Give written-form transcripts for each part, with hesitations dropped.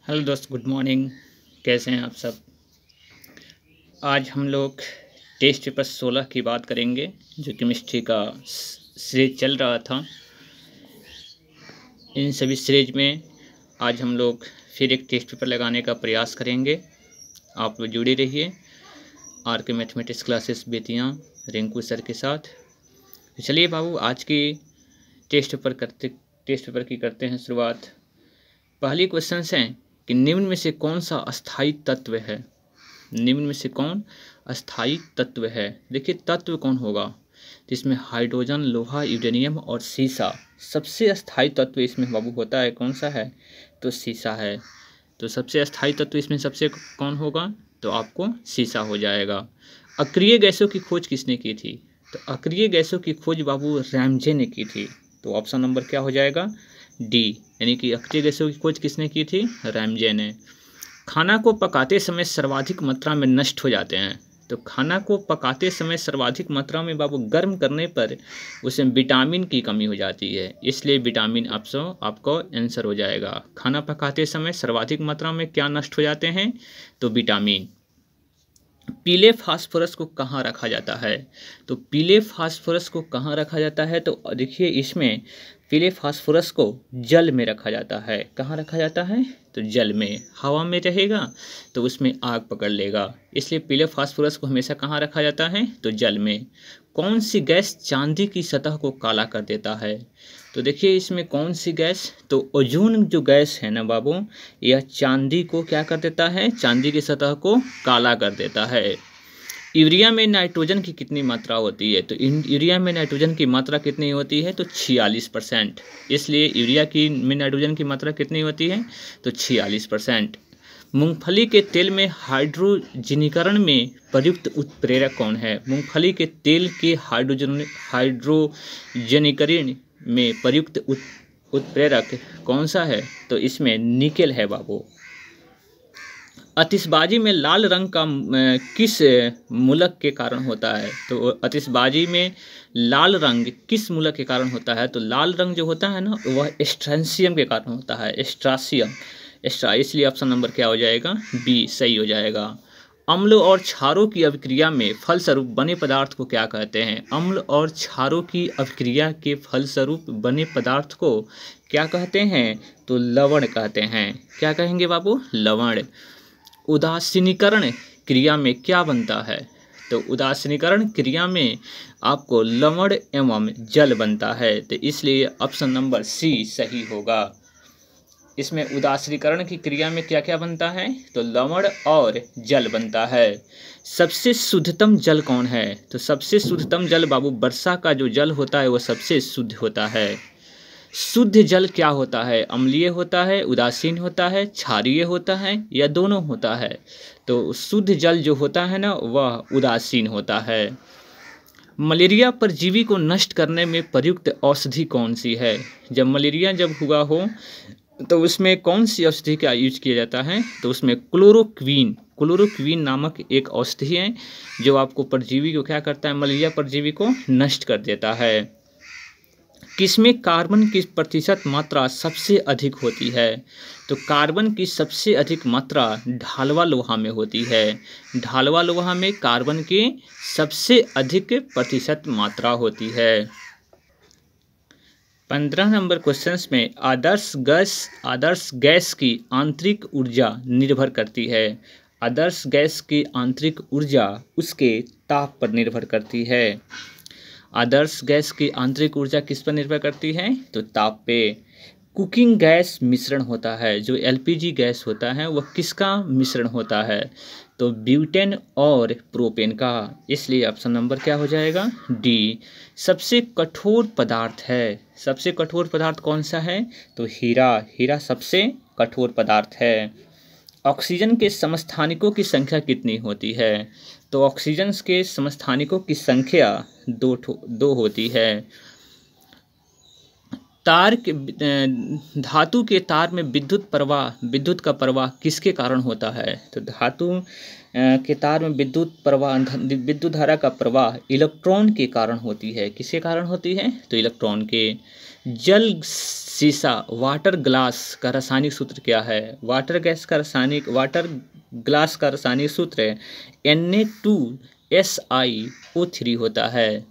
Hello दोस्त, good morning. कैसे हैं आप सब। आज हम लोग टेस्ट पेपर 16 की बात करेंगे, जो केमिस्ट्री का सीरीज चल रहा था। इन सभी सीरीज में आज हम लोग फिर एक टेस्ट पेपर लगाने का प्रयास करेंगे। आप लोग जुड़े रहिए आर के mathematics classes Bettiah Rinku sir के साथ। तो चलिए बाबू, आज की टेस्ट पेपर की करते हैं शुरुआत। पहली क्वेश्चन है कि निम्न में से कौन सा अस्थायी तत्व है। निम्न में से कौन अस्थायी तत्व है। देखिए, तत्व कौन होगा, तो इसमें हाइड्रोजन, लोहा, यूरेनियम और सीसा। सबसे अस्थायी तत्व इसमें बाबू होता है कौन सा है, तो सीसा है। तो सबसे अस्थायी तत्व इसमें सबसे कौन होगा, तो आपको सीसा हो जाएगा। अक्रिय गैसों की खोज किसने की थी, तो अक्रिय गैसों की खोज बाबू रैमजे ने की थी। तो ऑप्शन नंबर क्या हो जाएगा, डी, यानी कि अक्रिय गैसों की खोज किसने की थी, रैमजे ने। खाना को पकाते समय सर्वाधिक मात्रा में नष्ट हो जाते हैं। तो खाना को पकाते समय सर्वाधिक मात्रा में बाबू गर्म करने पर उसमें विटामिन की कमी हो जाती है, इसलिए विटामिन आपको आंसर हो जाएगा। खाना पकाते समय सर्वाधिक मात्रा में क्या नष्ट हो जाते हैं, तो विटामिन। पीले फास्फोरस को कहाँ रखा जाता है, तो पीले फास्फोरस को कहाँ रखा जाता है, तो देखिए इसमें पीले फास्फोरस को जल में रखा जाता है। कहाँ रखा जाता है, तो जल में। हवा में रहेगा तो उसमें आग पकड़ लेगा, इसलिए पीले फास्फोरस को हमेशा कहाँ रखा जाता है, तो जल में। कौन सी गैस चांदी की सतह को काला कर देता है, तो देखिए इसमें कौन सी गैस, तो ओजोन जो गैस है ना बाबू, यह चांदी को क्या कर देता है, चांदी की सतह को काला कर देता है। यूरिया में नाइट्रोजन की कितनी मात्रा होती है, तो यूरिया में नाइट्रोजन की मात्रा कितनी होती है, तो 46%। इसलिए यूरिया की में नाइट्रोजन की मात्रा कितनी होती है, तो 46%। मूंगफली के तेल में हाइड्रोजनीकरण में प्रयुक्त उत्प्रेरक कौन है। मूंगफली के तेल के हाइड्रोजनीकरण में प्रयुक्त उत्प्रेरक कौन सा है, तो इसमें निकेल है बाबू। आतिशबाजी में लाल रंग का किस मूलक के कारण होता है, तो आतिशबाजी में लाल रंग किस मूलक के कारण होता है, तो लाल रंग जो होता है ना, वह स्ट्रांसियम के कारण होता है, इसलिए ऑप्शन नंबर क्या हो जाएगा, बी सही हो जाएगा। अम्ल और क्षारों की अभिक्रिया में फलस्वरूप बने पदार्थ को क्या कहते हैं। अम्ल और क्षारों की अभिक्रिया के फलस्वरूप बने पदार्थ को क्या कहते हैं, तो लवण कहते हैं। क्या कहेंगे बाबू, लवण। उदासीनीकरण क्रिया में क्या बनता है, तो उदासीनीकरण क्रिया में आपको लवण एवं जल बनता है, तो इसलिए ऑप्शन नंबर सी सही होगा। इसमें उदासीनीकरण की क्रिया में क्या क्या बनता है, तो लवण और जल बनता है। सबसे शुद्धतम जल कौन है, तो सबसे शुद्धतम जल बाबू वर्षा का जो जल होता है वह सबसे शुद्ध होता है। शुद्ध जल क्या होता है, अम्लीय होता है, उदासीन होता है, क्षारीय होता है, या दोनों होता है, तो शुद्ध जल जो होता है ना वह उदासीन होता है। मलेरिया परजीवी को नष्ट करने में प्रयुक्त औषधि कौन सी है। जब मलेरिया हुआ हो तो उसमें कौन सी औषधि का यूज किया जाता है, तो उसमें क्लोरोक्वीन नामक एक औषधि है जो आपको परजीवी को क्या करता है, मलेरिया परजीवी को नष्ट कर देता है। किसमें कार्बन की प्रतिशत मात्रा सबसे अधिक होती है, तो कार्बन की सबसे अधिक मात्रा ढालवा लोहा में होती है। ढालवा लोहा में कार्बन की सबसे अधिक प्रतिशत मात्रा होती है। 15 नंबर क्वेश्चन में आदर्श गैस की आंतरिक ऊर्जा निर्भर करती है। आदर्श गैस की आंतरिक ऊर्जा उसके ताप पर निर्भर करती है। आदर्श गैस की आंतरिक ऊर्जा किस पर निर्भर करती है, तो ताप पे। कुकिंग गैस मिश्रण होता है, जो एलपीजी गैस होता है वह किसका मिश्रण होता है, तो ब्यूटेन और प्रोपेन का, इसलिए ऑप्शन नंबर क्या हो जाएगा, डी। सबसे कठोर पदार्थ है, सबसे कठोर पदार्थ कौन सा है, तो हीरा सबसे कठोर पदार्थ है। ऑक्सीजन के समस्थानिकों की संख्या कितनी होती है, तो ऑक्सीजन के समस्थानिकों की संख्या दो होती है। धातु के तार में विद्युत का प्रवाह किसके कारण होता है, तो धातु के तार में विद्युत धारा का प्रवाह इलेक्ट्रॉन के कारण होती है। किसके कारण होती है, तो इलेक्ट्रॉन के। जल शीशा वाटर ग्लास का रासायनिक सूत्र क्या है? वाटर ग्लास का रासायनिक सूत्र Na2SiO3 होता है।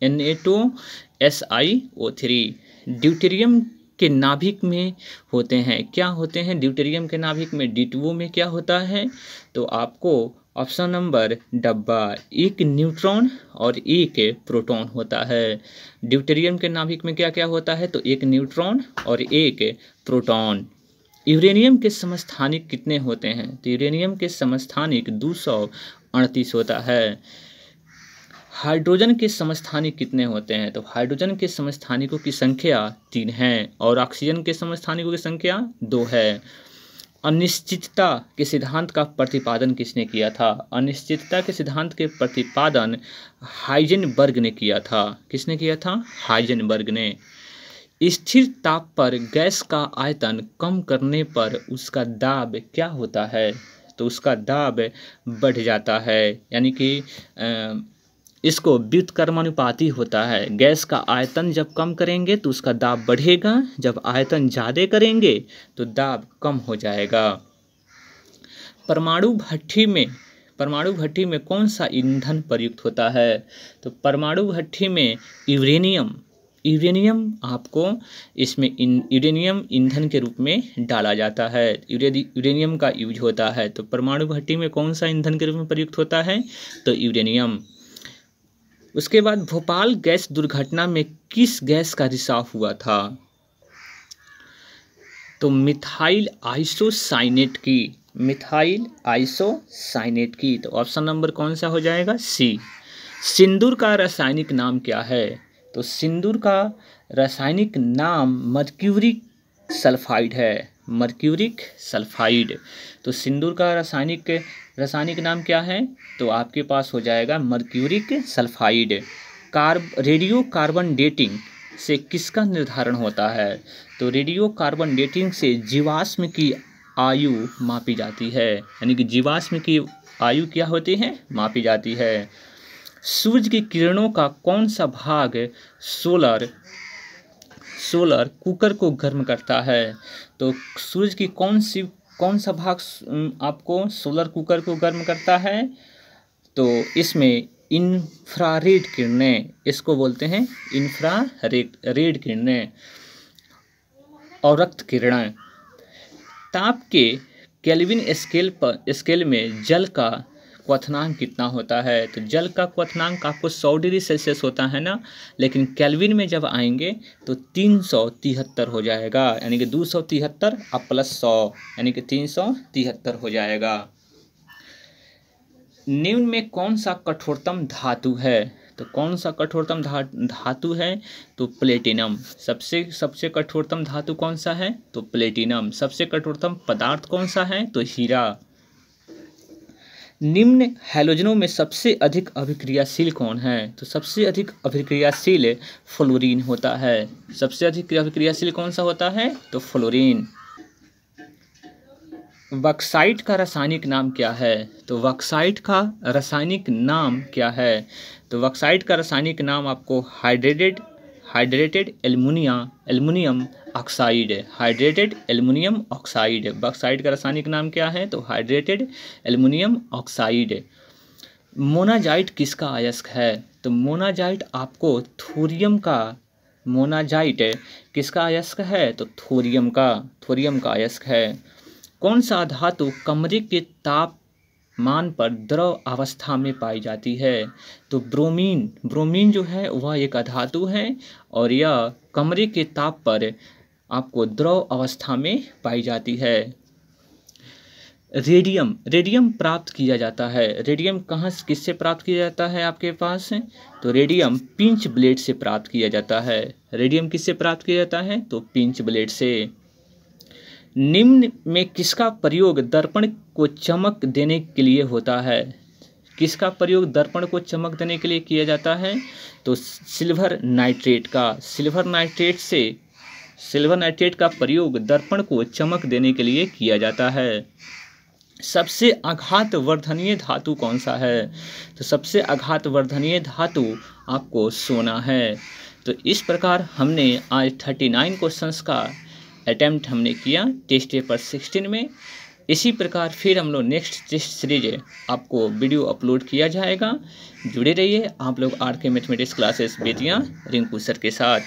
Na2SiO3। ड्यूटेरियम के नाभिक में होते हैं, क्या होते हैं ड्यूटेरियम के नाभिक में? D2O में क्या होता है? तो आपको ऑप्शन नंबर डब्बा, एक न्यूट्रॉन और एक प्रोटॉन होता है। ड्यूटेरियम के नाभिक में क्या क्या होता है? तो एक न्यूट्रॉन और एक प्रोटॉन। यूरेनियम के समस्थानिक कितने होते हैं? तो यूरेनियम के समस्थानिक 238 होता है। हाइड्रोजन के समस्थानिक कितने होते हैं? तो हाइड्रोजन के समस्थानिकों की संख्या 3 है और ऑक्सीजन के समस्थानिकों की संख्या 2 है। अनिश्चितता के सिद्धांत का प्रतिपादन किसने किया था? अनिश्चितता के सिद्धांत के प्रतिपादन हाइजेनबर्ग ने किया था। किसने किया था? हाइजेनबर्ग ने। स्थिर ताप पर गैस का आयतन कम करने पर उसका दाब क्या होता है? तो उसका दाब बढ़ जाता है, यानी कि इसको व्युत्क्रमानुपाती होता है। गैस का आयतन जब कम करेंगे तो उसका दाब बढ़ेगा, जब आयतन ज़्यादा करेंगे तो दाब कम हो जाएगा। परमाणु भट्ठी में कौन सा ईंधन प्रयुक्त होता है? तो परमाणु भट्ठी में यूरेनियम आपको इसमें यूरेनियम ईंधन के रूप में डाला जाता है। यूरेनियम का यूज होता है। तो परमाणु भट्ठी में कौन सा ईंधन के रूप में प्रयुक्त होता है? तो यूरेनियम। उसके बाद भोपाल गैस दुर्घटना में किस गैस का रिसाव हुआ था? तो मिथाइल आइसोसाइनेट की। तो ऑप्शन नंबर कौन सा हो जाएगा? सी। सिंदूर का रासायनिक नाम क्या है? तो सिंदूर का रासायनिक नाम मर्क्यूरिक सल्फाइड है। तो सिंदूर का रासायनिक नाम क्या है? तो आपके पास हो जाएगा mercuric sulphide. Radio carbon dating से किसका निर्धारण होता है? तो रेडियो कार्बन डेटिंग से जीवाश्म की आयु मापी जाती है, यानी कि जीवाश्म की आयु क्या होती है? मापी जाती है। सूरज की किरणों का कौन सा भाग सोलर कुकर को गर्म करता है? तो सूरज की कौन सा भाग आपको सोलर कुकर को गर्म करता है? तो इसमें इंफ्रारेड किरणें, इसको बोलते हैं इंफ्रारेड किरणें और रक्त किरणें। ताप के केल्विन स्केल में जल का क्वथनांक कितना होता है? तो जल का क्वथनांक आपको 100 डिग्री सेल्सियस होता है ना, लेकिन केल्विन में जब आएंगे तो 373 हो जाएगा, यानी कि 273 और प्लस 100 यानी कि 373 हो जाएगा। निम्न में कौन सा कठोरतम धातु है? तो कौन सा कठोरतम धातु है? तो प्लेटिनम। सबसे कठोरतम धातु कौन सा है? तो प्लेटिनम। सबसे कठोरतम पदार्थ कौन सा है? तो हीरा। निम्न हैलोजनों में सबसे अधिक अभिक्रियाशील कौन है? तो सबसे अधिक अभिक्रियाशील फ्लोरीन होता है। सबसे अधिक अभिक्रियाशील कौन सा होता है? तो फ्लोरीन। बॉक्साइट का रासायनिक नाम क्या है? तो बॉक्साइट का रासायनिक नाम क्या है? तो बॉक्साइट का रासायनिक नाम आपको हाइड्रेटेड एल्युमिनियम ऑक्साइड। बॉक्साइट का रासायनिक नाम क्या है? तो हाइड्रेटेड एल्युमिनियम ऑक्साइड। मोनाजाइट किसका अयस्क है? तो मोनाजाइट आपको थोरियम किसका अयस्क है? तो थोरियम का अयस्क है। कौन सा धातु कमरे के तापमान पर द्रव अवस्था में पाई जाती है? तो ब्रोमीन जो है वह एक धातु है और यह कमरे के ताप पर आपको द्रव अवस्था में पाई जाती है। रेडियम प्राप्त किया जाता है। रेडियम किससे प्राप्त किया जाता है आपके पास? तो रेडियम पिंच ब्लेड से प्राप्त किया जाता है। रेडियम किससे प्राप्त किया जाता है? तो पिंच ब्लेड से। निम्न में किसका प्रयोग दर्पण को चमक देने के लिए होता है? किसका प्रयोग दर्पण को चमक देने के लिए किया जाता है? तो सिल्वर नाइट्रेट का प्रयोग दर्पण को चमक देने के लिए किया जाता है। सबसे आघात वर्धनीय धातु कौन सा है? तो सबसे आघात वर्धनीय धातु आपको सोना है। तो इस प्रकार हमने आज 39 क्वेश्चंस का अटैम्प्ट हमने किया टेस्ट पेपर 16 में। इसी प्रकार फिर हम लोग नेक्स्ट टेस्ट सीरीज आपको वीडियो अपलोड किया जाएगा। जुड़े रहिए आप लोग आर के mathematics classes Bettiah Rinku sir के साथ।